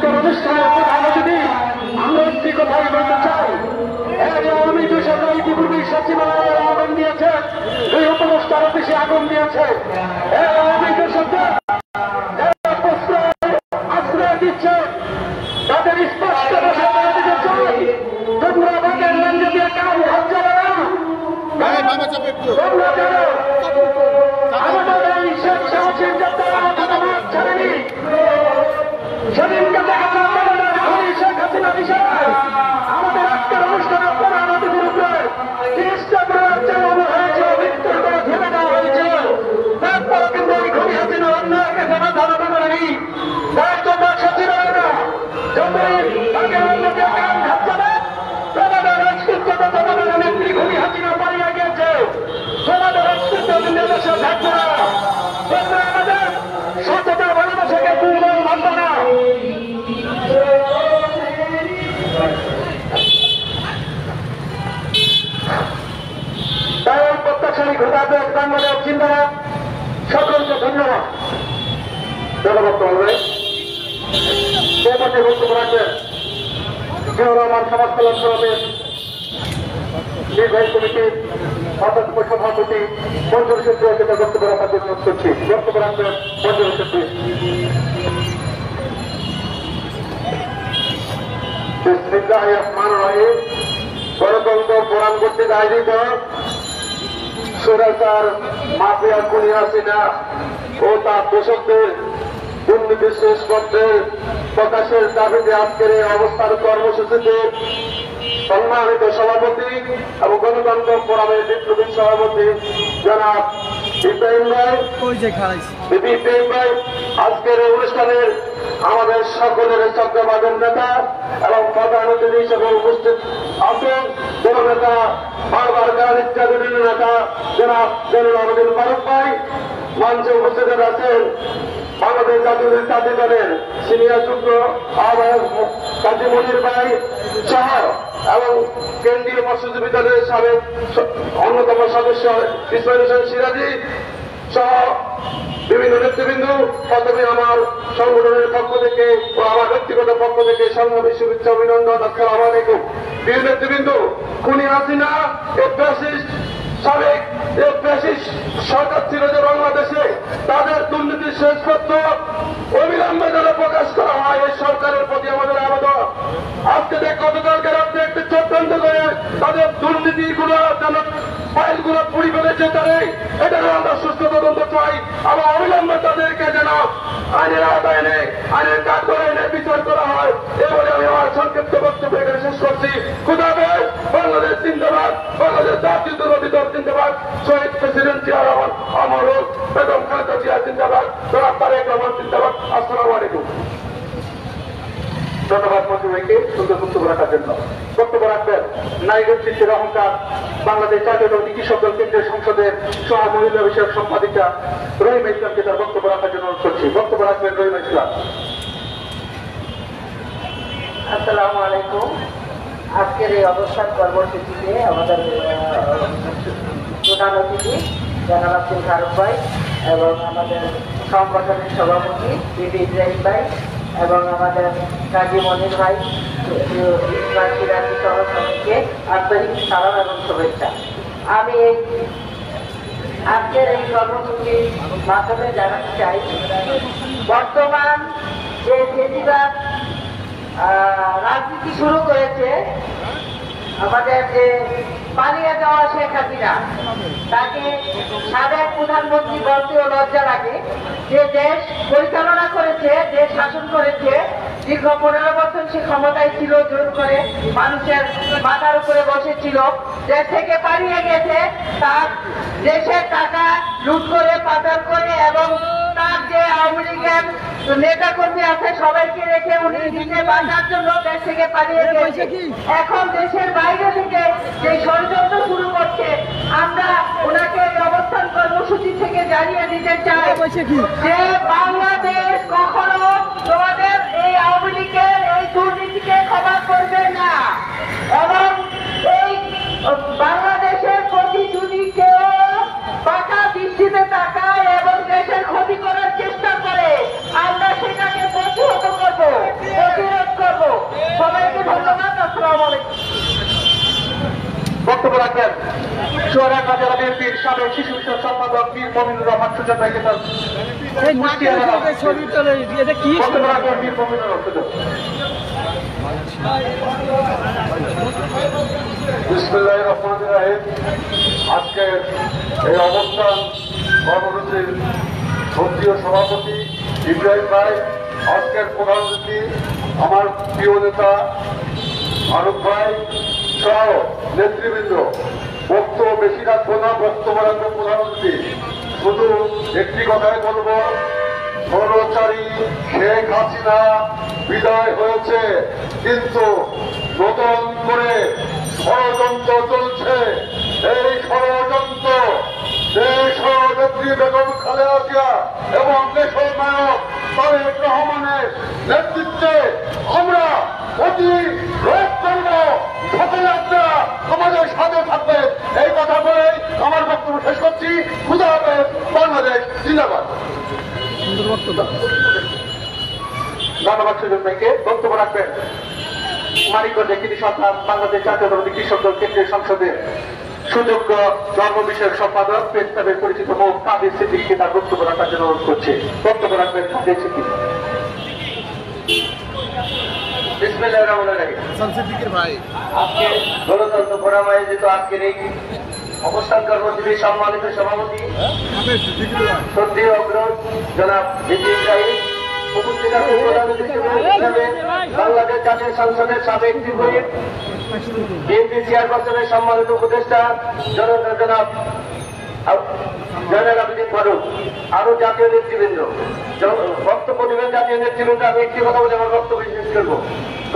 আজকের অনুষ্ঠানের প্রধান অতিথি আমরা একটি কথাই বলতে চাই। আওয়ামী দূষণরা ইতিপূর্বে সচিবালয়ে আগুন দিয়েছে, দুই উপদেষ্টার অফিসে আগুন দিয়েছে। আওয়ামী দূষণরা আশ্রয় দিচ্ছে, তাদের স্পষ্ট ভাষায় বলে দিতে চাই, তোমরা আমাদের লেনদেন দিয়ে কাম হাত যাবে না। তোমরা জানো আমাদের এই শেখ সাহসীর যাত্রা আমাদের মাঠ ছাড়েনি। সেদিনকে দেখা যায় শেখ হাসিনা বিষয় আমাদের আজকের অনুষ্ঠানের প্রধান অতিথির উপরে চেষ্টা করার চালানো হয়েছে, মৃত্যুর করে ফেলে দেওয়া হয়েছে। তারপর কিন্তু এই ঘড়ি হাসিনা অন্যকে জানা ধারণা করেনি। তাই তোমরা সচিবালয়রা যতই তাকে অন্যকে কান হাত যাবে, তোমাদের রাজকীর্ত তোমাদের নেত্রী ঘড়ি হাসিনা পালিয়ে গিয়েছে। তোমাদের রাজকীর্ত দেশে থাকবে না। তোমরা আমাদের সততা ভালোবাসাকে দুর্বল ভাববে না। তাই প্রত্যাশালী ঘটাতে বাংলাদেশ জিন্দাবাদ। সকলকে ধন্যবাদ। বক্তব্য বক্তব্য রাখবেন জিয়াউর রহমান সমাজ কল্যাণ সমিতির নির্বাহী কমিটির অধ্যক্ষ সভাপতি মঞ্জুর সেত্রীকে বক্তব্য রাখার জন্য অনুরোধ করছি। বক্তব্য রাখবেন মঞ্জুর সেত্রী। গণতন্ত্র ফোরাম কর্তৃক আয়োজিত স্বৈরাচার মাফিয়া খুনি হাসিনা ও তার দোষকদের দুর্নীতি শেষ করতে প্রকাশের দাবিতে আজকের এই অবস্থান কর্মসূচিতে সম্মানিত সভাপতি এবং গণতন্ত্র ফোরামের বিপ্লবী সভাপতি জনাব ইব্রাহিম ভাই আজকের এই অনুষ্ঠানের আমাদের সকলের চট্টগ্রামের নেতা এবং প্রধান অতিথি হিসেবে উপস্থিত আছেন নেতা বারবার গালিকা বিভিন্ন নেতা জনাব জেনুল আবেদিন ফারুক ভাই। মঞ্চে উপস্থিত আছেন বাংলাদেশ জাতীয় দলের সিনিয়র যুগ্ম আহ্বায়ক কাজী মনির ভাই সহ এবং কেন্দ্রীয় মৎস্যজীবী দলের সাবেক অন্যতম সদস্য ইসমাইল হোসেন সিরাজি সহ বিভিন্ন নেতৃবৃন্দ। প্রথমে আমার সংগঠনের পক্ষ থেকে ও আমার ব্যক্তিগত পক্ষ থেকে সংগ্রামী শুভেচ্ছা অভিনন্দন। আসসালামু আলাইকুম। বিভিন্ন নেতৃবৃন্দ, খুনি হাসিনা সাবেক সরকার ছিল যে বাংলাদেশে, তাদের দুর্নীতির শেষপত্র অবিলম্বে যেন প্রকাশ করা হয়, এই সরকারের প্রতি আমাদের আবেদন। আজকে গতকালকে রাত্রে একটি চক্রান্ত করে তাদের দুর্নীতিগুলো যেন ফাইলগুলো পুড়ি ফেলেছে, তারাই এটা আমরা সুস্থ তদন্ত চাই এবং অবিলম্বে তাদেরকে যেন আইনের আওতায় এনে আইনের কাজ করে এনে বিচার করা হয়। এ বলে আমি আমার সংক্ষিপ্ত বক্তব্য এখানে শেষ করছি। খুদাহাফেজ। বাংলাদেশ জিন্দাবাদ। বাংলাদেশ জাতীয়তাবাদী দল জিন্দাবাদ। শহীদ প্রেসিডেন্ট জিয়া রহমান অমর হোক। বেগম খালেদা জিয়া জিন্দাবাদ। জনাব তারেক রহমান জিন্দাবাদ। আসসালামু আলাইকুম। ধন্যবাদ মন্ত্রী ভাইকে সুন্দর বক্তব্য রাখার জন্য। বক্তব্য রাখবেন নারীদের চিত্রের অহংকার বাংলাদেশ জাতীয়তাবাদী কৃষক দল কেন্দ্রীয় সংসদের সহ মহিলা বিষয়ক সম্পাদিকা রহিমা ইসলামকে তার বক্তব্য রাখার জন্য অনুরোধ করছি। বক্তব্য রাখবেন রহিমা ইসলাম। আসসালামু আলাইকুম। আজকের এই অবস্থান কর্মসূচিতে আমাদের প্রধান অতিথি জনাব আব্দুল ফারুক ভাই এবং আমাদের সংগঠনের সভাপতি বিবি ইব্রাহিম ভাই এবং আমাদের কাজী মনির ভাই সহ সবাইকে আন্তরিক সালাম এবং শুভেচ্ছা। আমি আজকের এই কর্মসূচির মাধ্যমে জানাতে চাই, বর্তমান যে ফেসিবাদ রাজনীতি শুরু করেছে, আমাদের যে পালিয়ে যাওয়া শেখ হাসিনা, তাকে সাবেক প্রধানমন্ত্রী বলতেও লজ্জা লাগে। যে দেশ পরিচালনা করেছে, দেশ শাসন করেছে, দীর্ঘ 15 বছর সে ক্ষমতায় ছিল, জোর করে মানুষের মাথার উপরে বসেছিল, দেশ থেকে পালিয়ে গেছে, তার দেশের টাকা লুট করে পাচার করে এবং তার যে আওয়ামী লীগের নেতা কর্মী আছে সবাইকে রেখে উনি নিজে বাঁচার জন্য দেশ থেকে পালিয়ে গেছে। এখন দেশের বাইরে থেকে যে ষড়যন্ত্র শুরু করছে, আমরা ওনাকে এই অবস্থান কর্মসূচি থেকে জানিয়ে দিতে চাই যে বাংলাদেশ কখনো তোমাদের এই আওয়ামী লীগের এই দুর্নীতিকে ক্ষমা করবে না এবং এই বাংলাদেশের প্রতি যদি কেউ বাঁকা দৃষ্টিতে তাকায় এবং দেশের ক্ষতি করার চেষ্টা করে, আমরা সেটাকে প্রতিহত করবো। চুয়াডাঙ্গা জেলা বিএনপির সাবেক শিশু বিষয়ক সম্পাদক বীর মমিনুর রহমান সুজন ভাইকে তার বীর মমিনুর রহমান। বিসমিল্লাহির রহমানির রহিম। আজকের এই অবস্থান কর্মসূচির সক্রিয় সভাপতি ইব্রাহিম ভাই, আজকের প্রধান অতিথি আমার প্রিয় নেতা ফারুক ভাই সহ নেতৃবৃন্দ। বক্তব্য বেশি রাখবো না, বক্তব্য রাখবো প্রধান অতিথি। শুধু একটি কথাই বলবো, স্বৈরাচারী শেখ হাসিনা বিদায় হয়েছে, কিন্তু নতুন করে ষড়যন্ত্র চলছে। এই ষড়যন্ত্র দেশ নেত্রী বেগম খালেদা জিয়া এবং দেশের নায়ক তারেক রহমানের নেতৃত্বে আমরা অতি রোধ করব। সকলে আপনারা আমাদের সাথে থাকবেন, এই কথা বলে আমার বক্তব্য শেষ করছি। খুদা হাফেজ, বাংলাদেশ জিন্দাবাদ। ধন্যবাদ সুজন ভাইকে। বক্তব্য রাখবেন মানিকগঞ্জ কৃষি সন্তান বাংলাদেশ জাতীয়তাবাদী কৃষক দল কেন্দ্রীয় সংসদের সুযোগ্য ধর্ম বিষয়ক সম্পাদক প্রেসক্লাবের পরিচিত মুখ কাদের সিদ্দিককে তার বক্তব্য রাখার জন্য অনুরোধ করছে। বক্তব্য রাখবেন কাদের সিদ্দিক। বিসমিল্লাহির রহমানির রহিম। আজকে গণতন্ত্র ফোরাম আয়োজিত আজকের এই অবস্থান কর্মসূচির সম্মানিত সভাপতি শ্রদ্ধেয় অগ্রজ জনাব জিতি ইব্রাহিম, উপস্থিত আছেন প্রধান অতিথি হিসেবে বাংলাদেশ জাতীয় সংসদের সাবেক হুইপ বিএনপি চেয়ারপারসনের সম্মানিত উপদেষ্টা জনাব জয়নাল আবেদিন ফারুক, আরো জাতীয় নেতৃবৃন্দ বক্তব্য দেবেন। জাতীয় নেতৃবৃন্দ আমি একটি কথা বলে আমার বক্তব্য শেষ করব।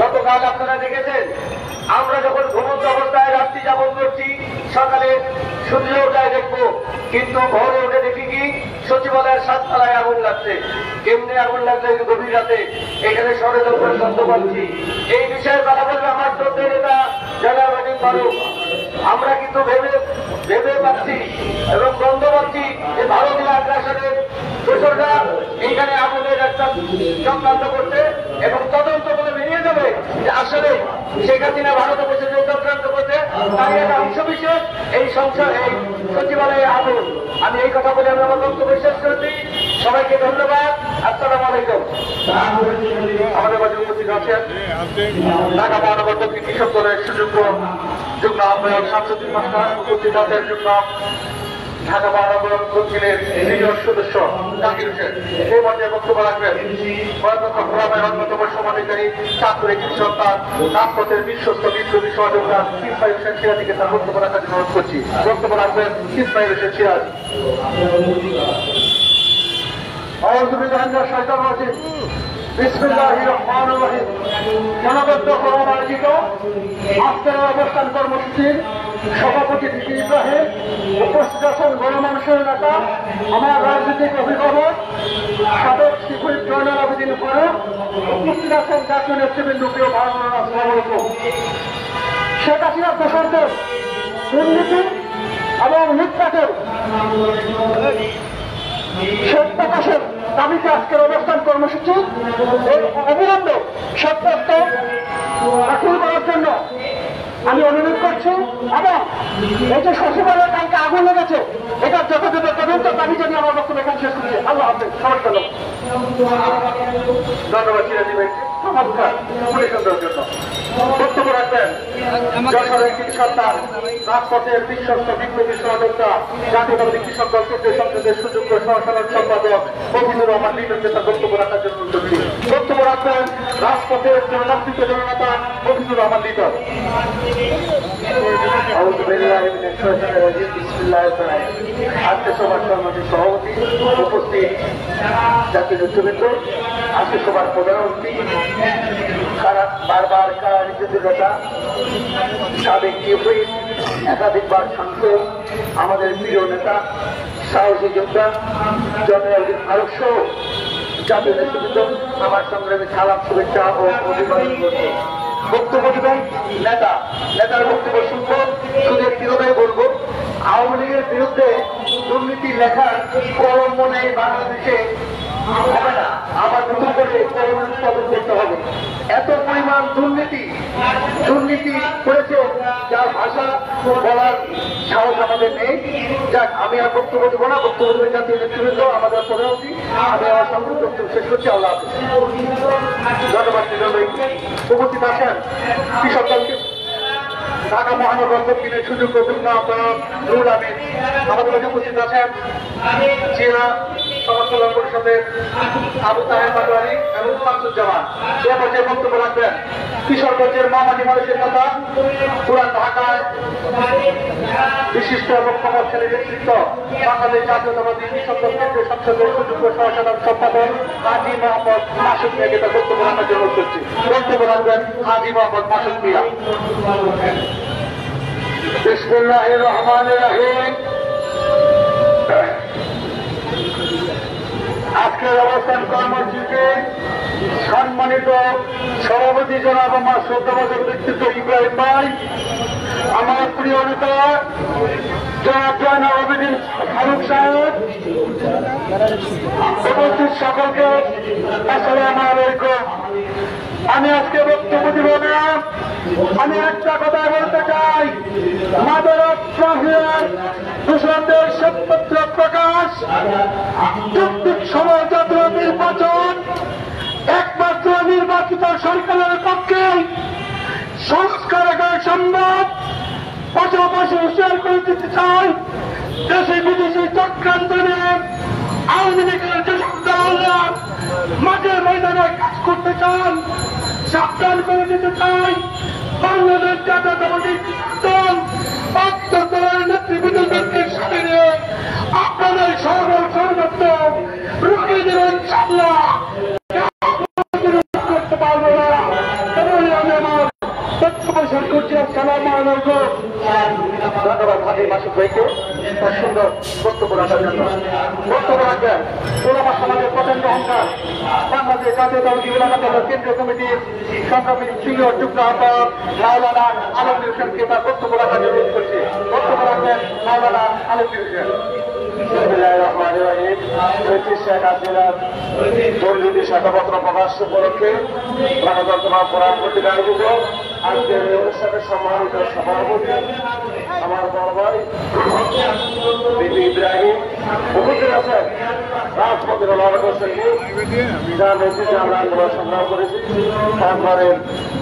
গতকাল আপনারা দেখেছেন আমরা যখন ঘুমন্ত অবস্থায় রাত্রি যাপন করছি, সকালে সূর্য ওঠায় দেখবো, কিন্তু ভোরে উঠে দেখি কি সচিবালয়ের 7 তলায় আগুন লাগছে। কেমনে আগুন লাগছে গভীর রাতে, এখানে ষড়যন্ত্রের শব্দ পাচ্ছি। এই বিষয়ে কথা বলবে আমার শ্রদ্ধেয় নেতা জয়নাল আবেদিন ফারুক। আমরা কিন্তু ভেবে পাচ্ছি এবং গন্ধ পাচ্ছি যে ভারতীয় আগ্রাসনের দোষররা এইখানে আগুনের একটা চক্রান্ত করছে এবং তদন্ত করে বেরিয়ে যাবে যে আসলে শেখ হাসিনা ভারতে বসে যে চক্রান্ত করছে তার একটা অংশ বিশেষ এই সচিবালয়ে আগুন। আমি এই কথা বলে আমি আমার বক্তব্য শেষ করছি। সবাইকে ধন্যবাদ। আসসালামু আলাইকুম। আমাদের মাঝে উপস্থিত আছেন ঢাকা মহানগর দক্ষিণ কৃষক দলের সুযোগ্য যুগ্ম আহ্বায়ক শামসুদ্দিন মাস্টার, উপস্থিত আছেন যুগ্ম ঢাকা মহানগর দক্ষিণের সিনিয়র সদস্য জাকির হোসেন। এই পর্যায়ে বক্তব্য রাখবেন গণতন্ত্র ফোরামের অন্যতম সমাধিকারী ছাত্র একটি সন্তান রাজপথের বিশ্বস্ত বিপ্লবী সহযোগিতা ইসমাইল হোসেন সিরাজকে তার বক্তব্য রাখার জন্য অনুরোধ করছি। বক্তব্য রাখবেন ইসমাইল হোসেন সিরাজ। বিসমিল্লাহির রহমানির রহিম। গণতন্ত্র ফোরাম আয়োজিত আজকের অবস্থান কর্মসূচির সভাপতি জিতি ইব্রাহিম, উপস্থিত আছেন গণমানুষের নেতা আমার রাজনৈতিক অভিভাবক সাবেক হুইপ জয়নাল আবেদিন ফারুক, উপস্থিত আছেন জাতীয় নেতৃবৃন্দ, প্রিয় ভাই বোনেরা, আসসালামু আলাইকুম। শেখ হাসিনার দোষরদের দুর্নীতি এবং লুটপাটের শেষ প্রকাশের দাবিতে আজকের অবস্থান কর্মসূচি এই অবিলম্বে সত্যাস্ত দাখিল করার জন্য আমি অনুরোধ করছি এবং এই যে সচিবালয়ের কালকে আগুন লেগেছে এটার যথাযথ তদন্ত দাবি জানিয়ে আমার বক্তব্য এখানে শেষ করছি। আল্লাহ হাফেজ। ধন্যবাদ সিরাজি ভাইকে চমৎকার উপদেশন দেওয়ার জন্য। বক্তব্য রাখবেন যশোরের কৃষি সন্তান রাজপথের বিশ্বস্ত বিপ্লবী সহযোদ্ধা জাতীয়তাবাদী কৃষক দল কেন্দ্রীয় সংসদের সুযোগ্য সহসাধারণ সম্পাদক মফিজুর রহমান লিটনকে তার বক্তব্য রাখার জন্য অনুরোধ করছি। বক্তব্য রাখবেন রাজপথের জননেতৃত্ব জননেতা মফিজুর রহমান লিটন। আজকে সভার সম্মানিত সভাপতি, উপস্থিত জাতীয় নেতৃবৃন্দ, আজকে সভার প্রধান অতিথি বারবার কারানির্যাতিত নেতা সাবেক হুইপ একাধিকবার সাংসদ আমাদের প্রিয় নেতা সাহসী যোদ্ধা জয়নাল আবেদিন ফারুক সহ জাতীয় নেতৃবৃন্দ, আমার সংগ্রামী সালাম শুভেচ্ছা ও অভিবাদন করছি। বক্তব্য দেবেন নেতার বক্তব্য শুনবো। শুধু একটি কথাই বলবো, আওয়ামী লীগের বিরুদ্ধে দুর্নীতি লেখার কলম মনে বাংলাদেশে হবে না, আবার নতুন করে কলম উৎপাদন করতে হবে। এত পরিমাণ দুর্নীতি করেছে যার ভাষা বলার সাহস আমাদের নেই। যাক, আমি আর বক্তব্য দেবো না, বক্তব্য দেবেন জাতীয় নেতৃবৃন্দ, আমাদের প্রধানমন্ত্রী। আমি আমার সংক্ষিপ্ত বক্তব্য শেষ করছি। আল্লাহ হাফেজ। ধন্যবাদ। উপস্থিত আছেন কৃষক দলকে ঢাকা মহানগর দক্ষিণের সুযোগ্য যুগ্ম আহ্বায়ক রুহুল আমিন, আমাদের মাঝে উপস্থিত আছেন জেলা সমাজ কল্যাণ পরিষদের আবু তাহের পাটোয়ারি এবং শামসুজ্জামান। এ পর্যায়ে বক্তব্য রাখবেন কিশোরগঞ্জের মামাটি মানুষের কথা, পুরান ঢাকায় বিশিষ্ট এবং প্রভাবশালী ব্যক্তিত্ব, বাংলাদেশ জাতীয়তাবাদী কৃষক দল কেন্দ্রীয় সংসদের সুযোগ্য সহসাধারণ সম্পাদক হাজী মোহাম্মদ মাসুদ মিয়াকে তার বক্তব্য রাখার জন্য অনুরোধ করছি। বক্তব্য রাখবেন হাজী মোহাম্মদ মাসুদ মিয়া। বিসমিল্লাহির রহমানির রহিম। আজকের অবস্থান কর্মসূচিতে সম্মানিত সভাপতি জনাব আমার শ্রদ্ধাভাজন ব্যক্তিত্ব ইব্রাহিম ভাই, আমার প্রিয় নেতা জনাব জয়নাল আবেদিন ফারুক সাহেব, উপস্থিত সকলকে আসসালামু আলাইকুম। আমি আজকে বক্তব্য দিব না, আমি একটা কথা বলতে চাই। মাদক মাফিয়ার দূষণদের শ্বেতপত্র প্রকাশ, যৌক্তিক সময় জাতীয় নির্বাচন একমাত্র নির্বাচিত সরকারের পক্ষে সংস্কার সম্ভব। পাশাপাশি শেয়ার করে দিতে চাই, দেশে বিদেশি চক্রান্ত নিয়ে আওয়ামী লীগের যেসব দলরা মাঠে ময়দানে কাজ করতে চান, সাবধান করে দিতে চাই। বাংলাদেশ জাতীয়তাবাদী দল দলের নেতৃবৃন্দকে সাথে নিয়ে আপনাদের সর্বত্র রুখে দেবেন ইনশাআল্লাহ। করতে পারবো না, তাহলে আমি আমার বক্তব্য শেষ করছি। আসসালামু আলাইকুম। ধন্যবাদ হাজী মাসুদ ভাইকে তার সুন্দর বক্তব্য রাখার জন্য। বক্তব্য রাখবেন ওলামা সমাজের প্রচন্ড অহংকার, বাংলাদেশ জাতীয়তাবাদী ওলামা দলের কেন্দ্রীয় কমিটির সংগ্রামী সিনিয়র যুগ্ম আহ্বায়ক মাওলানা আলমগীর হোসেনকে তার বক্তব্য রাখার জন্য অনুরোধ করছি। বক্তব্য রাখবেন মাওলানা আলমগীর হোসেন। শেখ হাসিনার দুর্নীতি শ্বেতপত্র প্রকাশ উপলক্ষে গণতন্ত্র ফোরাম কর্তৃক আয়োজিত আজকের এই অনুষ্ঠানের সম্মানিত সভাপতি আমার বড় ভাই বিপি ইব্রাহিম, উপস্থিত আছেন রাষ্ট্রপতির যার নেতৃত্বে আমরা আন্দোলন সংগ্রাম করেছি, সরকারের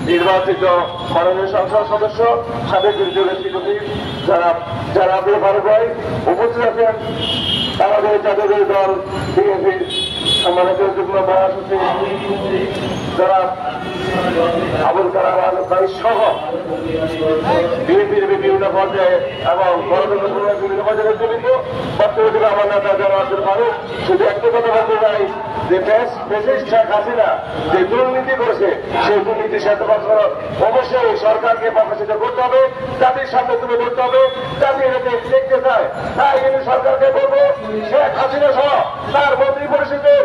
নির্বাচিত মাননীয় সংসদ সদস্য সাবেক বিরোধী যারা আব্দুল ফারুক ভাই, উপস্থিত আছেন আমাদের জাতীয় দল বিএনপির সম্মানিত যুগ্ম মহাসচিব যারা আবুল কালাম আজাদ ভাই সহ বিএনপির বিভিন্ন পর্যায়ে এবং গণতন্ত্র বিভিন্ন পর্যায়ে জড়িত বক্তব্য দেবে আমার নেতা যারা আব্দুল ফারুক। শুধু একটা কথা বলতে চাই যে শেখ হাসিনা যে দুর্নীতি করেছে সেই দুর্নীতির সাথে অবশ্যই সরকারকে প্রকাশিত করতে হবে, জাতির সামনে তুলে ধরতে হবে। জাতি এটাকে দেখতে চায়, তাই কিন্তু সরকারকে বলবো শেখ হাসিনা সহ তার মন্ত্রী পরিষদের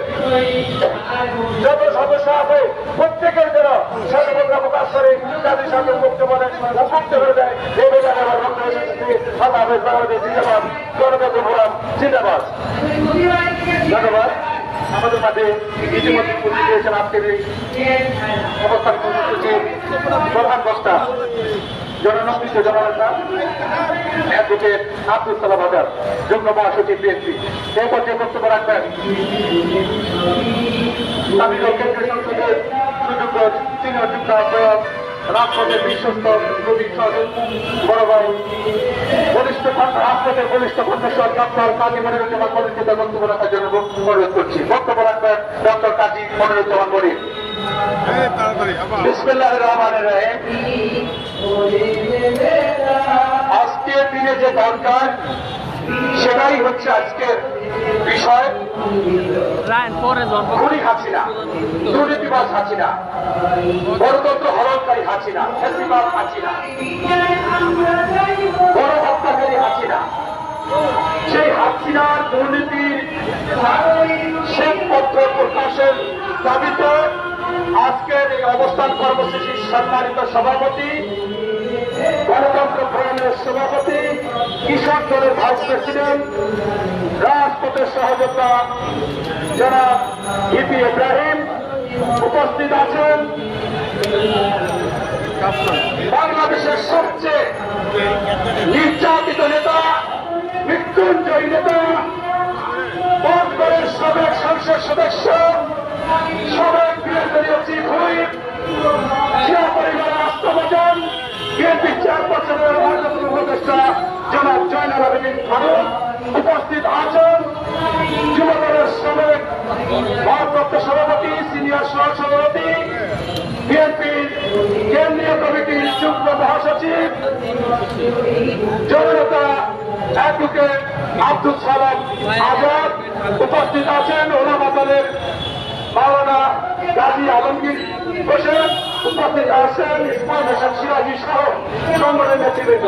যত সদস্য আছে প্রত্যেকের যেন স্বাধীনতা প্রকাশ করে জাতির সামনে মুক্ত বলে উপযুক্ত হয়ে যায়। এই ব্যাপারে আমার বক্তব্য আল্লাহ হাফেজ। বাংলাদেশ জিন্দাবাদ, গণতন্ত্র ফোরাম জিন্দাবাদ। ধন্যবাদ। আমাদের মাঝে ইতিমধ্যে উপস্থিত হয়েছেন আজকের এই অবস্থান কর্মসূচির প্রধান বক্তা জননন্দিত জননেতা অ্যাডভোকেট আব্দুল সালাম আজাদ, যুগ্ম মহাসচিব বিএনপি। এই পর্যায়ে বক্তব্য রাখবেন কেন্দ্রীয় সংসদের সুযোগ্য সিনিয়র যুগ্ম আহ্বায়ক রাজপথের বিশ্বস্ত কবি বড় ভাই বলিষ্ঠ রাজপথের বলিষ্ঠ কণ্ঠস্বর ডক্টর কাজী মনিরুজ্জামান মনিরকে তার বক্তব্য রাখার জন্য অনুরোধ করছি। বক্তব্য রাখবেন ডক্টর কাজী মনিরুজ্জামান মনির। বিসমিল্লাহির রহমানির রহিম। আজকের দিনে যে দরকার সেটাই হচ্ছে আজকের বিষয়। খুনি হাসিনা, দুর্নীতিবাজ হাসিনা, গণতন্ত্র হরণকারী হাসিনা, ফ্যাসিবাদ হাসিনা, বড় হত্যাকারী হাসিনা, সেই হাসিনার দুর্নীতির শ্বেতপত্র প্রকাশের দাবিতে আজকের এই অবস্থান কর্মসূচির সম্মানিত সভাপতি, গণতন্ত্র ফোরামের সভাপতি, কৃষক দলের ভাইস প্রেসিডেন্ট, রাজপথের সহযোদ্ধা জনাব বিপি ইব্রাহিম, উপস্থিত আছেন বাংলাদেশের সবচেয়ে নির্যাতিত বিএনপির নেতা, বন্দরের সাবেক সংসদ সদস্য, সাবেক বিএনপির চিফ হুইপ, জিয়া পরিবারের আস্থাভাজন, বিএনপি চেয়ারপারসনের অন্যতম উপদেষ্টা জনাব জয়নাল আবেদীন ফারুক উপস্থিত আছেন। যুবদলের সাবেক ভারপ্রাপ্ত সভাপতি, সিনিয়র সহসভাপতি, বিএনপির কেন্দ্রীয় কমিটির যুগ্ম মহাসচিব জননেতা অ্যাডভোকেট আব্দুল সালাম আজাদ উপস্থিত আছেন। ওলামা দলের মাওলানা গাজী আলমগীর হোসেন উপস্থিত আছেন। ইসমাইল হোসেন সিরাজি সহ সংগঠনের নেতৃবৃন্দ।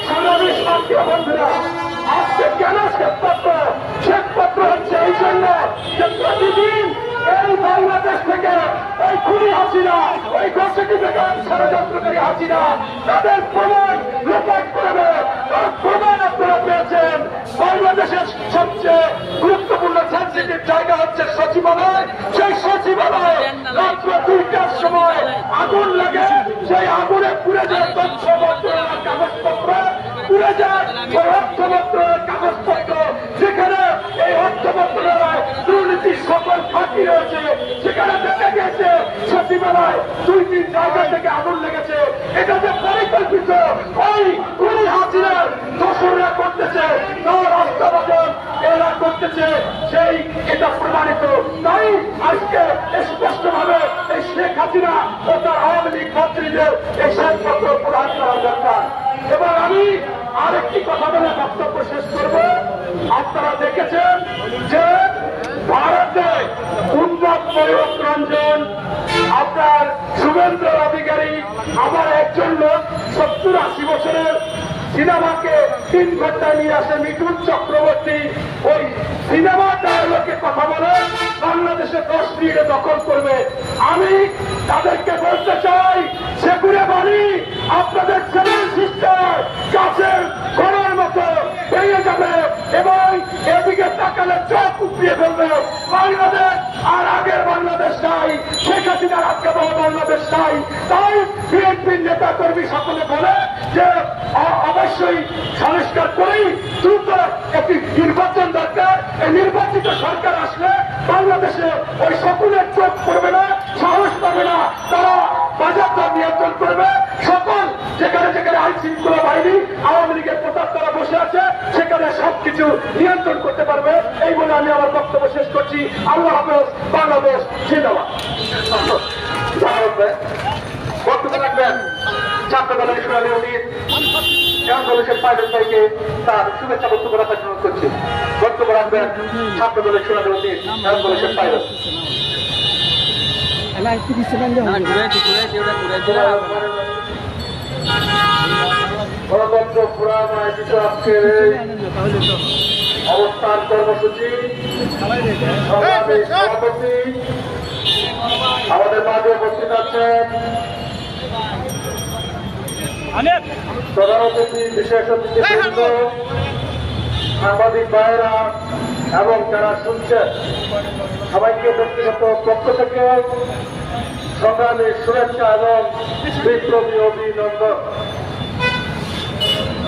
সংগ্রামী সাথী বন্ধুরা, আজকে কেন শ্বেতপত্র হচ্ছে এই জন্য যে প্রতিদিন এই বাংলাদেশ থেকে ওই খুনি হাসিনা, ওই ঘোষিত ষড়যন্ত্রকারী হাসিনা তাদের প্রমাণ লোপাট করবে। তার প্রমাণ আপনারা পেয়েছেন। বাংলাদেশের সবচেয়ে গুরুত্বপূর্ণ সেন্সিটিভ জায়গা হচ্ছে সচিবালয়। সেই সচিবালয়ে রাত্র 2টার সময় আগুন লাগে। সেই আগুনে পুড়ে যায় তথ্য মন্ত্রণালয়ের কাগজপত্র, পুড়ে যায় ওই অর্থ মন্ত্রণালয়ের কাগজপত্র, যেখানে এই অর্থ মন্ত্রণালয় দুর্নীতির সকল ফাঁকি রয়েছে। সেখানে দেখা গেছে সচিবালয় 2-3 জায়গা থেকে আগুন লেগেছে। এটা যে পরিকল্পিত ওই খুনি হাসিনার দোসররা করতেছে, তার আস্থাভাজন এরা করতেছে, সেই এটা প্রমাণিত। তাই আজকে স্পষ্টভাবে এই শেখ হাসিনা ও তার আওয়ামী লীগ মন্ত্রীদের এই শ্বেতপত্র প্রদান করা দরকার। এবার আমি আরেকটি কথা বলে বক্তব্য শেষ করব। আপনারা দেখেছেন যে ভারতে উন্নত ময়ূক রঞ্জন, আপনার শুভেন্দ্র অধিকারী, আবার একজন লোক 70-80 বছরের সিনেমাকে 3 ঘন্টায় নিয়ে আসে মিঠুন চক্রবর্তী। ওই সিনেমা ডায়লগে কথা বলে বাংলাদেশে 10 মিনিটে দখল করবে। আমি তাদেরকে বলতে চাই, সেগুলো বাড়ি আপনাদের সেভেন সিস্টার গাছের ঘরের মতো ভেঙে যাবে এবং এদিকে তাকালে চোখ উপড়িয়ে ফেলবে। বাংলাদেশ আর আগের বাংলাদেশ নাই, শেখ হাসিনার আটকে দেওয়া বাংলাদেশ নাই। তাই বিএনপির নেতা কর্মী সকলে বলে যে অবশ্যই সংস্কার করেই দ্রুত একটি নির্বাচন দরকার। এই নির্বাচিত সরকার আসলে বাংলাদেশে ওই সকলের চোখ পড়বে না, সাহস পাবে না, তারা বাজার দর নিয়ন্ত্রণ করবে। সকল যেখানে যেখানে আইন শৃঙ্খলা বাহিনী আওয়ামী লীগের প্রতাপ তারা বসে আছে, সেখানে সবকিছু নিয়ন্ত্রণ করতে পারবে। এই বলে আমি আমার বক্তব্য শেষ করছি। আল্লাহ হাফেজ। বাংলাদেশ জিন্দাবাদ। বক্তব্য রাখবেন ছাত্র দলের সোনালী অতীত এমন পাইলট ভাইকে তার শুভেচ্ছা বক্তব্য রাখার জন্য করছি। বক্তব্য রাখবেন ছাত্র দলের সোনালী অতীত এমন পাইলট। গণতন্ত্র ফোরাম আয়োজিত আজকের এই অবস্থান কর্মসূচি সংগ্রামী সভাপতি আমাদের মাঝে উপস্থিত আছেন প্রধান অতিথি, বিশেষ অতিথিবৃন্দ, সাংবাদিক ভাইয়েরা এবং যারা শুনছেন সবাইকে ব্যক্তিগত পক্ষ থেকে সংগ্রামী শুভেচ্ছা এবং বিপ্লবী অভিনন্দন।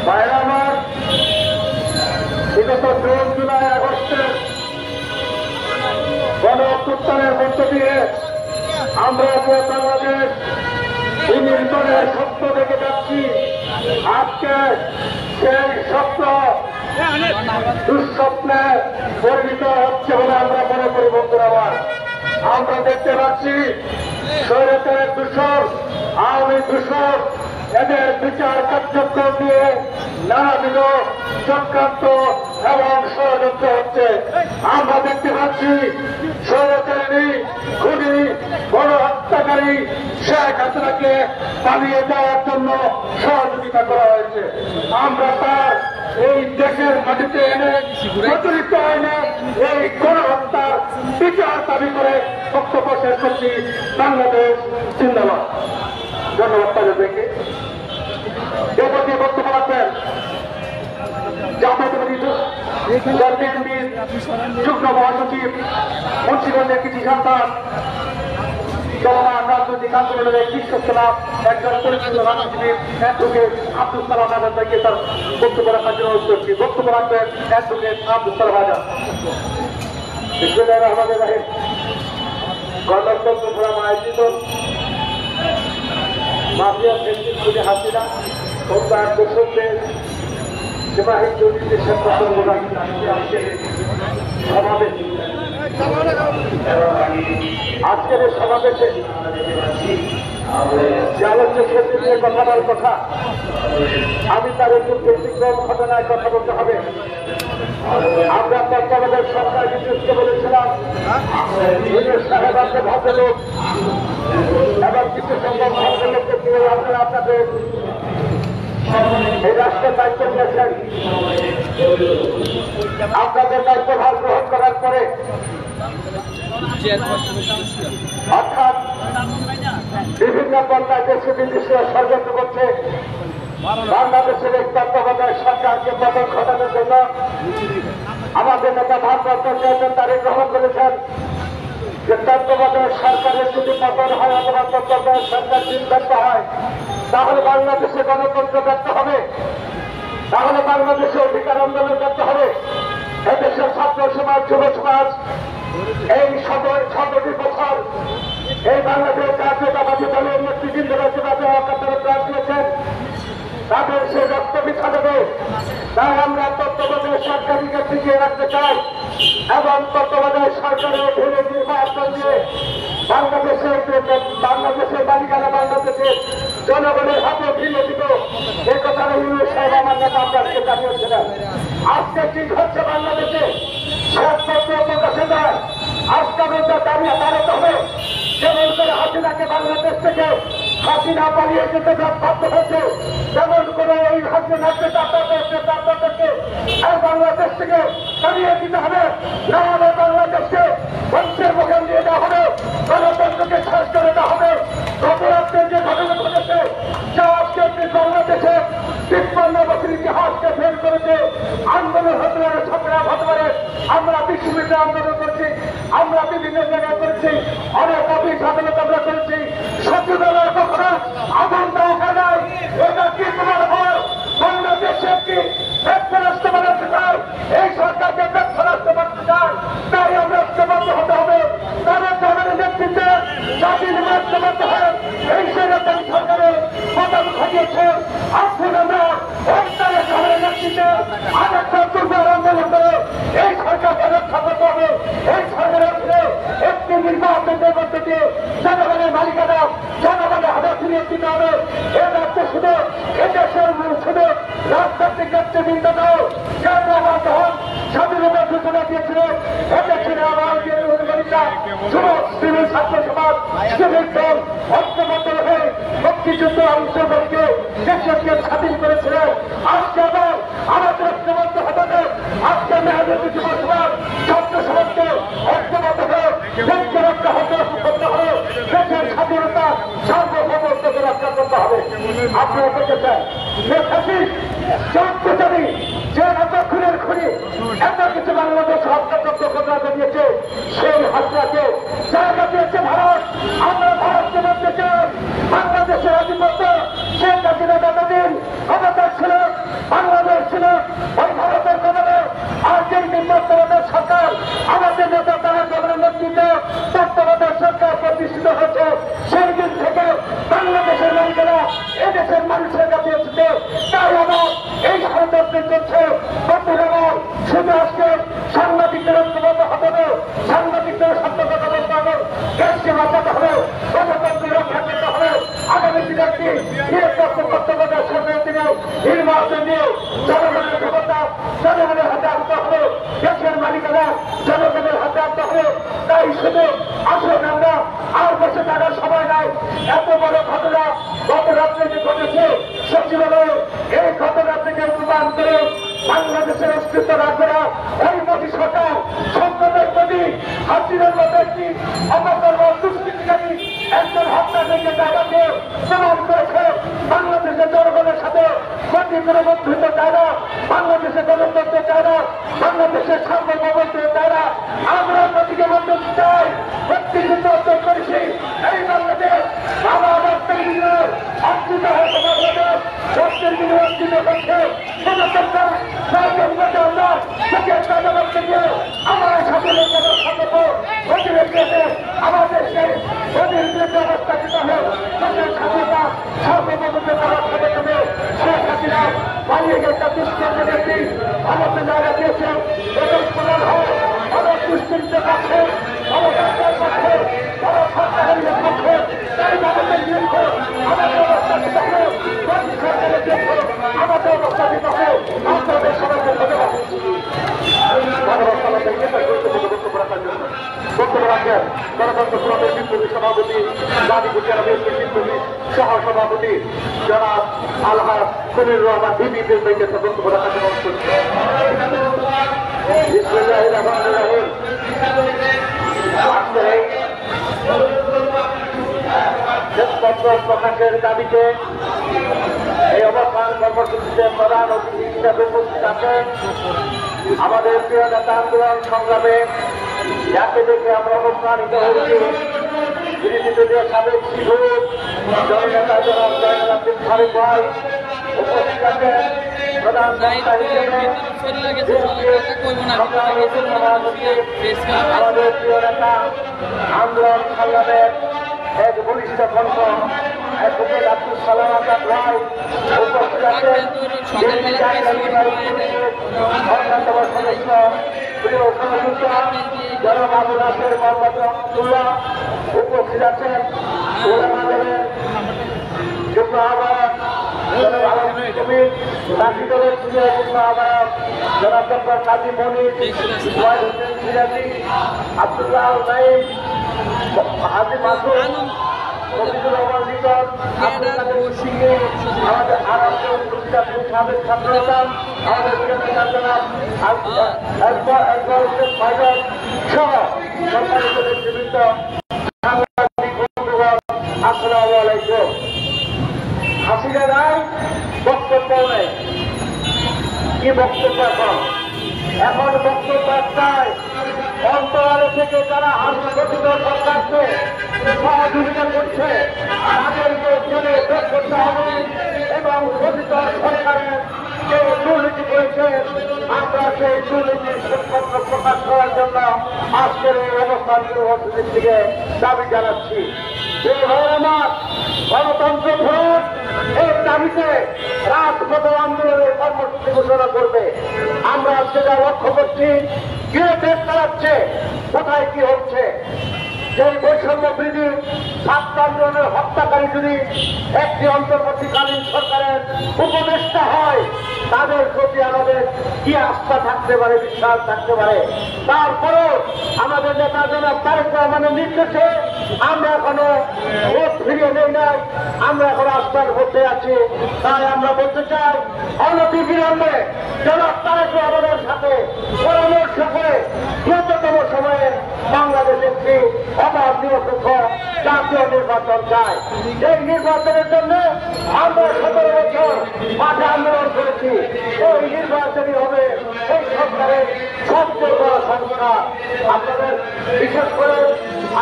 ভাইয়েরা আমার, বিগত জুন, জুলাই, আগস্টের গণ অভ্যুত্থানের মধ্য দিয়ে আমরা যে বাংলাদেশ বিনির্মাণের স্বপ্ন দেখে যাচ্ছি, আজকে সেই স্বপ্ন দুঃস্বপ্নে পরিণত হচ্ছে বলে আমরা মনে করি। বন্ধুরা আমার, আমরা দেখতে পাচ্ছি স্বৈরাচারের দূষণ, আওয়ামী দূষণ, এদের বিচার কার্যক্রম নিয়ে নানাবিধ চক্রান্ত এবং ষড়যন্ত্র হচ্ছে। আমরা দেখতে পাচ্ছি স্বৈরাচারী খুনি গণহত্যাকারী শেখ হাসিনাকে পালিয়ে যাওয়ার জন্য সহযোগিতা করা হয়েছে। আমরা তার এই দেশের মাটিতে এনে প্রচলিত আইনে এই গণহত্যার বিচার দাবি করে বক্তব্য শেষ করছি। বাংলাদেশ জিন্দাবাদ। ধন্যবাদ তাদেরকে। এরপর বক্তব্য রাখবেন জাতীয়তাবাদী বিএনপির যুগ্ম মহাসচিব, মুন্সিগঞ্জের কৃষি সন্তান রাজনৈতিক আন্দোলনের শীর্ষ ছিলাম একজন পরিচিত রাজনীতিবিদ অ্যাডভোকেট আব্দুল সালাম আজাদ থেকে তার বক্তব্য রাখার জন্য অনুরোধ করছি। বক্তব্য রাখবেন অ্যাডভোকেট আব্দুল সালাম আজাদ। বিসমিল্লাহির রহমানির রহিম। গণতন্ত্র ফোরাম আয়োজিত মাফিয়া ফেসিস্ট হাসিনা ও তার দোষকদের সীমাহীন দুর্নীতির সমাবেশ, আজকের এই সমাবেশে যে আলোচ্য ক্ষেত্রে নিয়ে কথা বলার কথা, আমি তার একটু ব্যতিক্রম ঘটনায় কথা বলতে হবে। আমরা তত্ত্বাবধায়ক সরকার বিশেষকে বলেছিলাম সাহেব আপনি ভদ্রলোক এবং কিছু সংখ্যক ভদ্রলোককে দিয়ে আপনারা আপনাদের এই রাষ্ট্রের দায়িত্ব নিয়েছেন। আপনাদের দায়িত্বভার গ্রহণ করার পরে অর্থাৎ বিভিন্ন বন্যায় দেশে বিদেশে ষড়যন্ত্র করছে বাংলাদেশের এই তত্ত্বাবধায়ক সরকারকে পতন ঘটানোর জন্য আমাদের নেতা ভারপ্রাপ্ত চেয়ারম্যান তারেক রহমান বলেছেন যে তত্ত্বাবধায়ক সরকারের যদি পতন হয় অথবা তত্ত্বাবধায়ক সরকার যদি ব্যর্থ হয় তাহলে বাংলাদেশে গণতন্ত্র ব্যর্থ হবে, তাহলে বাংলাদেশে অধিকার আন্দোলন ব্যর্থ হবে। এদেশের ছাত্র সমাজ, যুব সমাজ এই ১৭টি বছর এই বাংলাদেশ জাতীয়তাবাদী দলের নেতৃবৃন্দরা যেভাবে অকাতরে প্রাণ দিয়েছেন তাদের সে রক্ত বিছা দেবে। তাই আমরা তত্ত্বাবধায়ক সরকারকে টিকিয়ে রাখতে চাই এবং তত্ত্বাবধায়ক সরকারের অধীনে নির্বাচন দিয়ে বাংলাদেশের মালিকানা বাংলাদেশের জনগণের হাতে ফিরে দিত। এই কথা ইউনুস সাহেব আমার নেতা আপনাকে জানিয়েছিলেন। আজকে কি হচ্ছে বাংলাদেশে শেষপত্র প্রকাশে যায়, আজকে দাঁড়িয়ে দাঁড়াতে হবে। যেমন করে হাসিনাকে বাংলাদেশ থেকে হাসিনা পালিয়ে যেতে বাধ্য হয়েছে, যেমন করে এই হাসিনাকে আপনাদেরকে বাংলাদেশ থেকে সরিয়ে দিতে হবে, না হলে বাংলাদেশকে বংশের মুখে নিয়ে দেওয়া হবে, গণতন্ত্রকে শেষ করে দেওয়া হবে। গত রাত্রে যে ঘটনা ঘটেছে যা আজকে বাংলাদেশে ৫৩ বছর ইতিহাসকে ফেল করেছে, আন্দোলন হতে পারে, সংগ্রাম হতে পারে। আমরা বিশ্ববিদ্যালয়ে আন্দোলন করছি, আমরা বিভিন্ন জায়গায় করেছি, অনেক অফিস আদালত আমরা করেছি, সচিবালয় কখনো আগুন দেওয়া নাই। এটা কি তোমার হয়? বাংলাদেশে কি ব্যর্থ রাষ্ট্র বানাতে চাই? এই সরকারকে ব্যর্থ রাষ্ট্র বানাতে চাই, তাই আমরা ঐক্যবদ্ধ হতে হবে। তাদের জনের নেতৃত্বে জাতির ঐক্যবদ্ধ হয়ে এই সেরকম সরকারের পতন ঘটিয়েছে। আসুন আমরা ঐক্যের জনের নেতৃত্বে আরেকটা দুর্বার আন্দোলন করে এই সরকারকে রক্ষা করতে হবে। এই সরকারের অধীনে একটি নির্বাচনের মধ্যে দিয়ে জনগণের মালিকানা জনগণের হাতে ফিরিয়ে দিতে হবে। এ রাজ্যে শুধু এদেশের শুধু রাজনৈতিক নেতৃবৃন্দ নয়, যারা আমার তখন স্বাধীনতার সূচনা দিয়েছিল এদেশের আমার যুবক সিভিল ছাত্র সমাজ সিভিল দল ঐক্যবদ্ধ হয়ে মুক্তিযুদ্ধ অংশগ্রহণকে দেশকে স্বাধীন করেছিলেন। আজকে আবার আমাদের ঐক্যবদ্ধ হতে হবে। আজকে মেহনতি যুব সমাজ ছাত্র সমাজকে ঐক্যবদ্ধ হয়ে দেশকে রক্ষা করতে হবে, দেশের স্বাধীনতা সার্বভৌমত্বকে রক্ষা করতে হবে। আপনারা দেখেছেন যে এত খুনের খুনি এত কিছু বাংলাদেশ হত্যাযজ্ঞ ঘটনা দিয়েছে, সেই হত্যাকে জায়গা দিয়েছে ভারত। আমরা ভারতকে বলতে চাই বাংলাদেশের আধিপত্য শেখ হাসিনা যতদিন ক্ষমতা ছিল, বাংলাদেশ ছিল ওই ভারতের কবলে। আর যেই তত্ত্বাবধায়ক সরকার আমাদের নেতা তারা কবলের নেতৃত্বে তত্ত্বাবধায়ক সরকার প্রতিষ্ঠিত হয়েছে, সেই দিন থেকে বাংলাদেশের মানুষেরা এদেশের মানুষের কাছে এসেছে। তাই আমার এই ষড়যন্ত্র চলছে। বন্ধুরা, শুধু আজকে সাংবাদিকদের ঐক্যবদ্ধ হতে হবে, সাংবাদিকদের সত্য কথা বলতে হবে, দেশকে বাঁচাতে হবে, গণতন্ত্র রক্ষা করতে হবে। আগামী দিনে একটি তত্ত্বাবধায়ক সরকারের দিনে নির্বাচন দিয়ে জনগণের ক্ষমতা জনগণের হাতে আনতে হবে, দেশের মালিকানা জনগণের হাতে আনতে হবে। তাই শুধু আসুন আমরা আর বসে থাকার সময় নাই। এত বড় ঘটনা গত রাত্রে যে ঘটেছে সচিবালয়ে, এই ঘটনা থেকে প্রমাণ করে বাংলাদেশের অস্তিত্ব রাখবে না ওই মোদী সরকার। সংকটের মোদী হাসিনার মতো একটি অপকর্ম দুষ্কৃতিকারী একজন হত্যা থেকে জায়গাকে প্রমাণ করেছে। বাংলাদেশের জনগণের সাথে মোদী কোনো বন্ধুত্ব চায় না, বাংলাদেশের গণতন্ত্র চায় না, বাংলাদেশের সার্বভৌমত্ব চায় না। আমরা মোদীকে বন্ধুত্ব চাই, মুক্তিযুদ্ধ অর্জন করেছি। এই বাংলাদেশ আমার রক্তের বিনিময়ে অর্জিত হয়েছে বাংলাদেশ, রক্তের বিনিময়ে অর্জিত হচ্ছে আমার সকলের সতর্ক প্রতিবেশীতে আমাদের সেই অনির্দিষ্ট অবস্থাপিত হোক স্বাধীনতা সর্বপ্রথমে করার সাথে সাথে শেখ হাসিনা পালিয়ে গেছে দুষ্কর্ম ব্যক্তি আমাদের জায়গা দিয়েছেন এবং প্রধান হয় আমার দুষ্কৃতের পক্ষে আমার সরকারের পক্ষে আমার সরকারের পক্ষে আমাদের বিরুদ্ধে আমাদের অবস্থাপিত হোক সরকারের বিরুদ্ধে আমাদের অবস্থাপিত হোক আপনাদের সবাইকে ধন্যবাদ। বক্তব্য রাখেন গণতন্ত্র ফোরামের বিপ্লবী সভাপতি গাজীপুর জেলা বিএনপির বিপ্লবী সহ সভাপতি জনাব আলহাজ খলিল রহমান ভিপিদের থেকে বক্তব্য রাখার জন্য অনুরোধ করছি। বিসমিল্লাহির রহমানির রহিম। শ্বেতপত্র প্রকাশের দাবিতে এই অবস্থান কর্মসূচিতে প্রধান অতিথি হিসেবে উপস্থিত আছেন আমাদের প্রিয় নেতা আন্দোলন সংগ্রামে যাকে দেখে আমরা অনুপ্রাণিত হয়েছি বিরোধীদের সাবেক শিশু জননেতা জনাব জয়নুল আবদিন ফারুক ভাই উপস্থিত আছেন প্রধান বক্তা হিসেবে আমাদের প্রিয় নেতা আন্দোলন সংগ্রামের এক বলিষ্ঠ কণ্ঠ অ্যাডভোকেট আব্দুল সালাম আজাদ ভাই উপস্থিত আছেন অন্যতম সদস্য প্রিয় সহযোগিতা জনাব আবুল নাসের মোহাম্মদ রহমতুল্লাহ উপস্থিত আছেন ওলামাদের যুগ্ম আহ্বায়ক জনাব আলমগীর কবির, চাকরি দলের সিনিয়র যুগ্ম আহ্বায়ক জনাব ডক্টর কাজী মনির, ইসমাইল হোসেন সিরাজি, আব্দুল্লাহ আল নাইম, হাজি মাসুদ, মফিজুর রহমান লিটন, আব্দুল কাদের সিংহে, আমাদের আরামপুর সাবেক ছাত্রনেতা আমাদের জনাব একবার হোসেন ফাইজাল সহ সম্মানিত নেতৃবৃন্দ, সাংবাদিক বন্ধুগণ, আসসালামু আলাইকুম। হাসিনা নাই, বক্তব্য নেই। কি বক্তব্য এখন বক্তব্য একটাই, অন্তরালে থেকে যারা হাসপাতাল সরকারকে সহযোগিতা করছে তাদেরকে জেলে বের করতে হবে এবং গঠিত সরকারের যে দুর্নীতি করেছে আমরা সেই দুর্নীতির সত্যত্ব প্রকাশ করার জন্য আজকের এই অবস্থান কর্মসূচির থেকে দাবি জানাচ্ছি। এই আমার গণতন্ত্র ফোরাম এই দাবিতে রাজপথ আন্দোলনের কর্মসূচি ঘোষণা করবে। আমরা সেটা লক্ষ্য করছি, কে দেশ চালাচ্ছে, কোথায় কি হচ্ছে। সেই বৈষম্য বিরোধী ছাত্র আন্দোলনের হত্যাকারী যদি একটি অন্তর্বর্তীকালীন সরকারের উপদেষ্টা হয় তাদের প্রতি আমাদের কি আস্থা থাকতে পারে, বিশ্বাস থাকতে পারে। তারপরেও আমাদের নেতা জনাব তারেক রহমানের নির্দেশে আমরা এখনো ভোট ফিরিয়ে নেই নাই, আমরা এখন আস্থার মধ্যে আছি। তাই আমরা বলতে চাই অনতি বিলম্বে জনাব তারেক রহমানের সাথে পরামর্শ করে দ্রুততম সময়ে বাংলাদেশ একটি অবাধ নিরপেক্ষ জাতীয় নির্বাচন চাই। এই নির্বাচনের জন্য আমরা 17 বছর মাঠে আন্দোলন করেছি। এই নির্বাচনই হবে এই সরকারের সবচেয়ে বড় সংস্কার। আপনাদের বিশেষ করে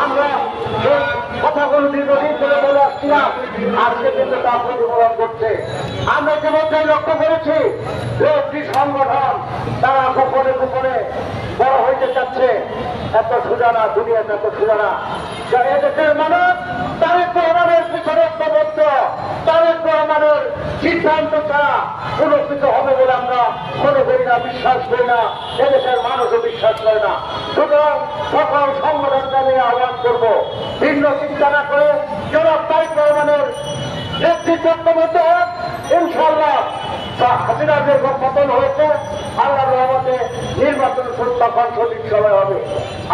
আমরা এই কথাগুলো দীর্ঘদিন ধরে বলে আসছিলাম, আজকে কিন্তু তা প্রতিফলন করছে। আমরা ইতিমধ্যে লক্ষ্য করেছি যে একটি সংগঠন তারা গোপনে গোপনে বড় হইতে চাচ্ছে। এত সোজা না, দুনিয়াতে এত সোজা না। এদেশের মানুষ তারেক রহমানের পিছনে ঐক্যবদ্ধ, তারেক রহমানের সিদ্ধান্ত ছাড়া কোনো কিছু হবে বলে আমরা মনে করি না, বিশ্বাস করি না, এদেশের মানুষও বিশ্বাস করে না। সুতরাং সকল সংগঠনকে আমি আহ্বান করব, ভিন্ন চিন্তা না করে জনাব তারেক রহমানের নেতৃত্ব মধ্যে হোক। ইনশাআল্লাহ হাসিনার যে পতন হয়েছে আল্লাহর রহমতে নির্বাচন তখন সঠিক সময় হবে।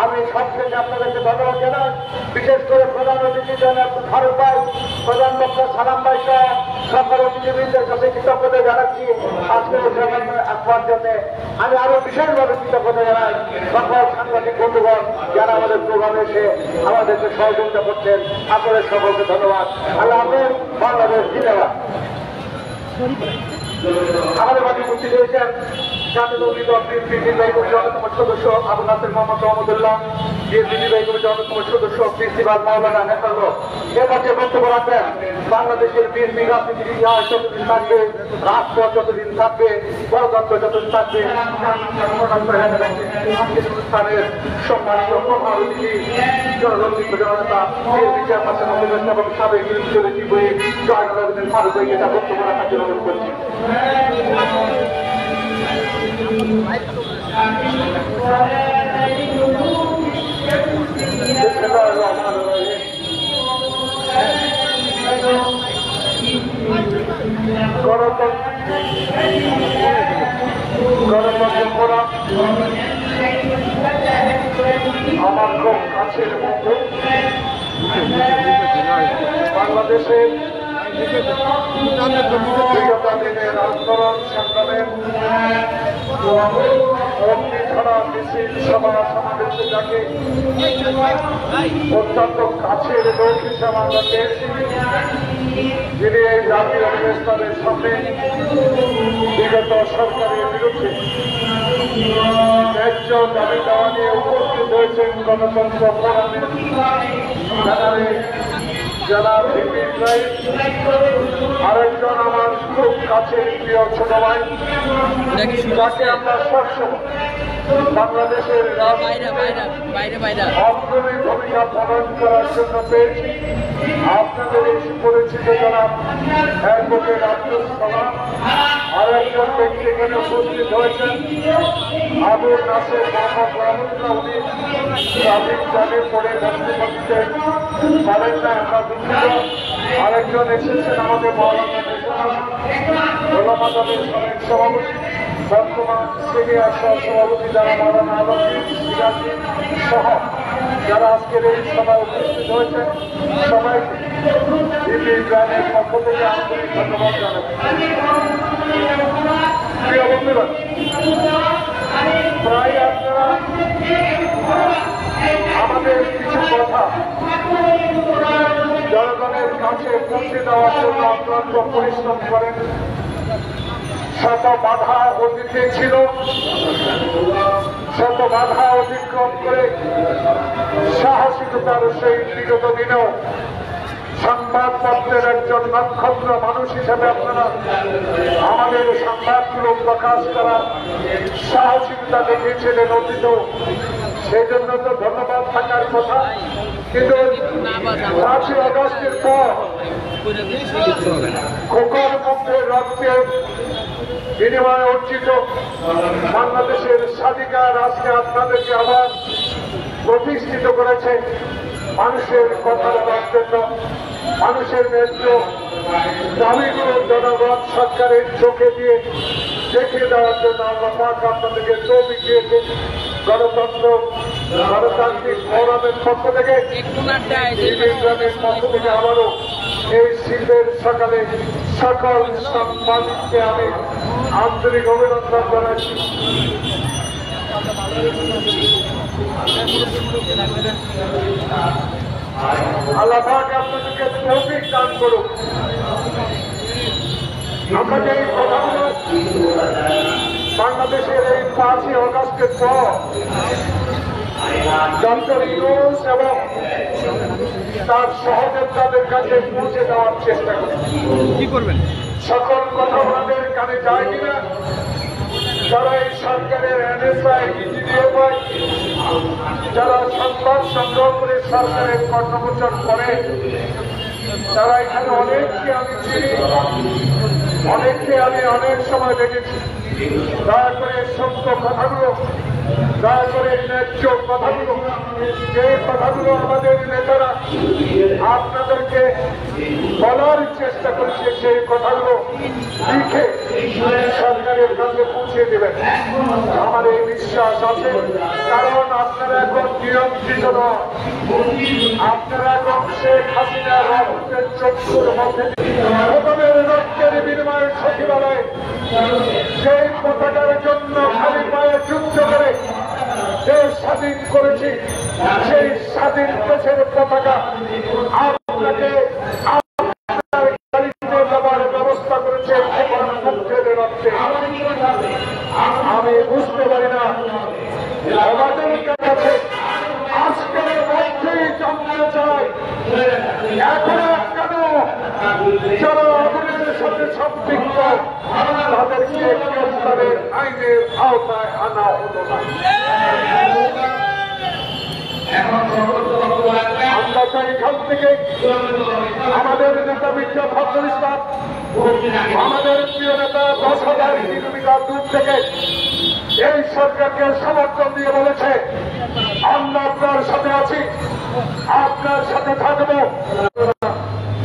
আমি সবশেষে আপনাদেরকে ধন্যবাদ জানাই, বিশেষ করে প্রধান অতিথি জনাব ফারুক ভাই, প্রধান বক্তা সালাম ভাই সহ সকল অতিথিবৃন্দের কাছে কৃতজ্ঞতা জানাচ্ছি আজকের আসবার জন্য। আমি আরো বিশেষভাবে কৃতজ্ঞতা জানাই সকল সাংবাদিক বন্ধুগণ যারা আমাদের প্রোগ্রামে এসে আমাদেরকে সহযোগিতা করছেন। আপনাদের সকলকে ধন্যবাদ। আল্লাহ হাফেজ। বাংলাদেশ জিন্দাবাদ। আমাদের মাঝে উপস্থিত হয়েছেন জাতীয় দল বিএনপির নির্বাহী কমিটির অন্যতম সদস্য আবুল নাসের মোহাম্মদ রহমতুল্লাহ, বিএনপি নির্বাহী কমিটির অন্যতম সদস্য প্রিন্সিপাল মাওলানা নেতালো এ পর্যায়ে বক্তব্য রাখবেন। বাংলাদেশের বিএনপি রাজনীতির ইতিহাস যতদিন থাকবে, রাষ্ট্র যতদিন থাকবে, গণতন্ত্র যতদিন থাকবে, অনুষ্ঠানের সম্মানিত প্রধান অতিথি জনরঞ্জিত জননেতা বিএনপি চেয়ারপারসন এবং সাবেক সচিব হয়ে জয়নুল ফারুক ভাই এটা বক্তব্য রাখার জন্য অনুরোধ করছি। আমার খুব কাছের বন্ধু বাংলাদেশের বিগত দিনের আন্দোলন সংগ্রামের অগ্নিধারা মিছিল সভা সমাবেশে যাকে অত্যন্ত কাছের লোক হিসাবে আমরা পেয়েছি, যিনি এই জাতীয় ইসলামের সামনে বিগত সরকারের বিরুদ্ধে ন্যায্য দাবি দেওয়া নিয়ে উপস্থিত হয়েছেন গণতন্ত্র ফোরামের জেলা ভিপি আরেকজন আমার খুব কাছের প্রিয় ছোট ভাই, যাকে আমরা সবসময় বাংলাদেশের অগ্রণী ভূমিকা পালন করার জন্য পেয়েছি। আপনাদের এই সুপরিচিত জনাব অ্যাডভোকেট আব্দুল সালাম, আর একজন ব্যক্তি এখানে উপস্থিত হয়েছেন আবু নাসের মোহাম্মদ রহমতুল্লাহ, উনি ট্রাফিক জ্যামে পড়ে বক্তব্য পারেন না, আমরা দুঃখিত। আরেকজন এসেছেন আমাদের মৌলানা সাবেক সভাপতি, বর্তমান সিনিয়র সভাপতি যারা মৌলানা আলমগীর সিরাজি সহ যারা আজকের এই সভায় উপস্থিত হয়েছেন, সবাইকে বিপি গ্রামের পক্ষ থেকে আন্তরিক ধন্যবাদ জানাচ্ছি। প্রিয় বন্ধুরা, প্রায় আপনারা আমাদের কিছু কথা জনগণের কাছে পৌঁছে দেওয়ার জন্য অক্লান্ত পরিশ্রম করেন। শত বাধা অতীতে ছিল, শত বাধা অতিক্রম করে সাহসিকতার সহিত বিগত দিনেও সংবাদপত্রের একজন নক্ষত্র মানুষ হিসেবে আপনারা আমাদের সংবাদগুলো প্রকাশ করার সাহসিকতা দেখিয়েছিলেন অতীত, সেই জন্য তো ধন্যবাদ থাকার কথা। কিন্তু 5ই আগস্টের পর খোকার মধ্যে রক্তের বিনিময়ে অর্জিত বাংলাদেশের স্বাধিকার আজকে আপনাদেরকে আবার প্রতিষ্ঠিত করেছে মানুষের কথা বলার জন্য, মানুষের ন্যায্য দাবিগুলো জনগণ সরকারের চোখে দিয়ে দেখে দেওয়ার জন্য আল্লাহ পাক আপনাদেরকে তৌফিক দিয়েছে। গণতান্ত্রিক ফোরামের পক্ষ থেকে, ইংরেজদের পক্ষ থেকে আবারও এই শীতের সকালে সকল সাংবাদিককে আমি আন্তরিক অভিনন্দন জানাচ্ছি। আল্লাহ পাক আপনাদেরকে তৌফিক দান করুন। আমরা যে এই কথাগুলো বাংলাদেশের এই 5ই আগস্টের পর ডক্টর ইউনূস এবং তার সহযোদ্ধাদের কাছে পৌঁছে দেওয়ার চেষ্টা করি। কি করবেন? সকল কথা আমাদের কানে যায় কিনা, যারা এই সরকারের NSI DDFI যারা সংবাদ সংগ্রহ করে সরকারের কর্মগোচর করে, তারা এখানে অনেককে আমি চিনি, অনেককে আমি অনেক সময় দেখেছি। দয়া করে সত্য কথাগুলো, দয়া করে ন্যায্য কথাগুলো, যে কথাগুলো আমাদের নেতারা আপনাদেরকে বলার চেষ্টা করছে, সেই কথাগুলো লিখে সরকারের কাছে পৌঁছে দেবেন আমার এই বিশ্বাস আছে। কারণ আপনারা এখন নিয়ন্ত্রিত নয়, আপনারা এখন শেখ হাসিনা রাষ্ট্রের চক্ষুর মধ্যে রক্তের বিনিময়ে সচিবালয় সেই পতাকার জন্য খালি পায়ে যুদ্ধ করে দেশ স্বাধীন করেছি, সেই স্বাধীন দেশের পতাকা আপনাকে দেওয়ার ব্যবস্থা করেছে রক্তে। আমি বুঝতে পারি না আমাদের কাছে আজকে যারা আন্দোলনের সাথে সম্পৃক্ত তাদেরকে গ্রেফতারের আইনের আওতায় আনা হলো না। আমরা চাই এখান থেকে আমাদের নেতা মির্জা ফখরুল ইসলাম, আমাদের প্রিয় নেতা 10,000 কিলোমিটার দূর থেকে এই সরকারকে সমর্থন দিয়ে বলেছে আমরা আপনার সাথে আছি, আপনার সাথে থাকবো।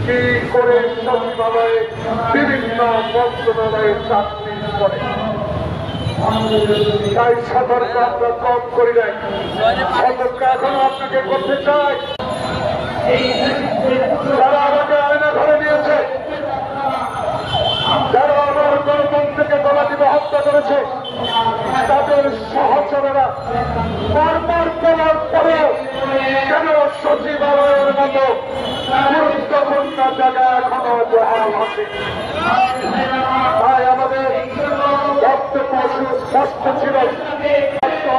কি করে সচিবালয়ে বিভিন্ন মন্ত্রণালয়ের চাকরি করে তাই সতর্ক আমরা কম করি নাই, সতর্ক এখনো আপনাকে করতে চাই। যারা আমাকে আয়না ধরে নিয়েছে, যারা আমার গণতন্ত্রকে গলা টিপে হত্যা করেছে, তাদের সহচরেরা বারবার বলার পরেও কেন সচিবালয়ের মতো গুরুত্বপূর্ণ জায়গা এখনো বহাল আছে। তাই আমাদের বক্তব্য সুস্পষ্ট ছিল,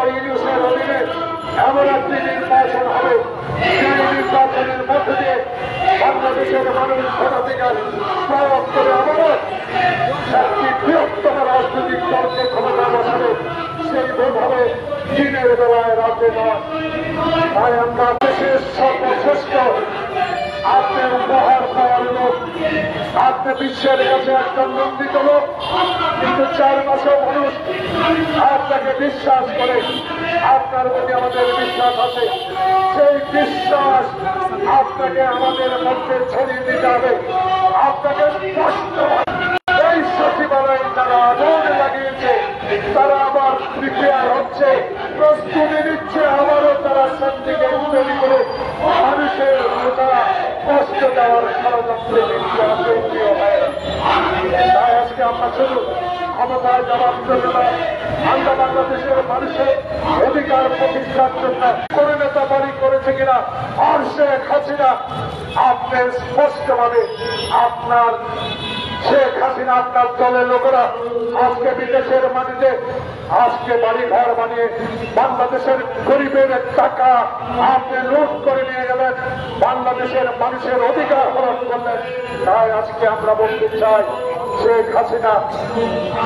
ইউনিসের অধীনে এমন একটি নির্বাচন হবে সেই নির্বাচনের মধ্যে দিয়ে বাংলাদেশের মানুষ ভোটাধিকার প্রয়োগ করে আবারও একটি বৃহত্তম রাজনৈতিক দলকে ক্ষমতা বসাবে, সেই ভোট হবে দিনের বেলায় রাতে নয়। তাই আমরা দেশের সর্বশ্রেষ্ঠ আপনার উপহার পাওয়ার লোক, আপনি বিশ্বের কাছে একজন নন্দিত লোক, কিন্তু 4 মাসেও মানুষ আপনাকে বিশ্বাস করে, আপনার প্রতি আমাদের বিশ্বাস আছে। সেই বিশ্বাস আপনাকে আমাদের মধ্যে ছড়িয়ে দিতে হবে। আপনাকে স্পষ্ট এই সচিবালয়ে যারা আগুন লাগিয়েছে তারা আবার প্রিপেয়ার হচ্ছে, প্রস্তুতি নিচ্ছে, আবারও তারা শান্তিকে তৈরি করে মানুষের তারা কষ্ট দেওয়ার ষড়যন্ত্রে লিপ্ত আছে। তাই আজকে আমরা শুধু ক্ষমতায় যাওয়ার জন্য আমরা বাংলাদেশের মানুষের অধিকার প্রতিষ্ঠার জন্য করে নেতা বাড়ি করেছে কিনা আর শেখ হাসিনা আপনি স্পষ্টভাবে আপনার শেখ হাসিনা আপনার দলের লোকেরা আজকে বিদেশের মাটিতে আজকে বাড়ি ঘর বানিয়ে বাংলাদেশের গরিবের টাকা আপনি লুট করে নিয়ে গেলেন, বাংলাদেশের মানুষের অধিকার হরণ করলেন। তাই আজকে আমরা বলতে চাই শেখ হাসিনা,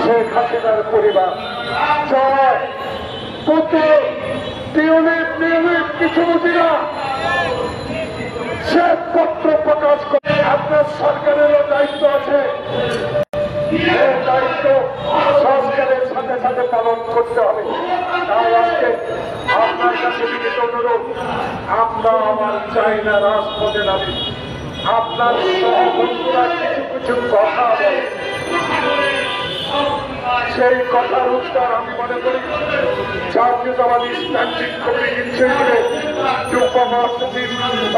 শেখ হাসিনার পরিবার জয় পুতুল টিউলিপ নিউলিপ কিছু বুঝি না, সে পত্র প্রকাশ করে আপনার সরকারেরও দায়িত্ব আছে, এই দায়িত্ব সংস্কারের সাথে সাথে পালন করতে হবে। তাই আজকে আপনার কাছে বিনীত অনুরোধ, আমরা আমার চাই না রাজপথে নামি, আপনার সহবন্ধুরা কিছু কিছু কথা বলে, সেই কথার উত্তর আমি মনে করি জাতীয়তাবাদী স্ট্যান্ডিং কমিটি হিসেবে যুব মহাসচিব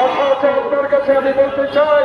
আপনার কাছে আমি বলতে চাই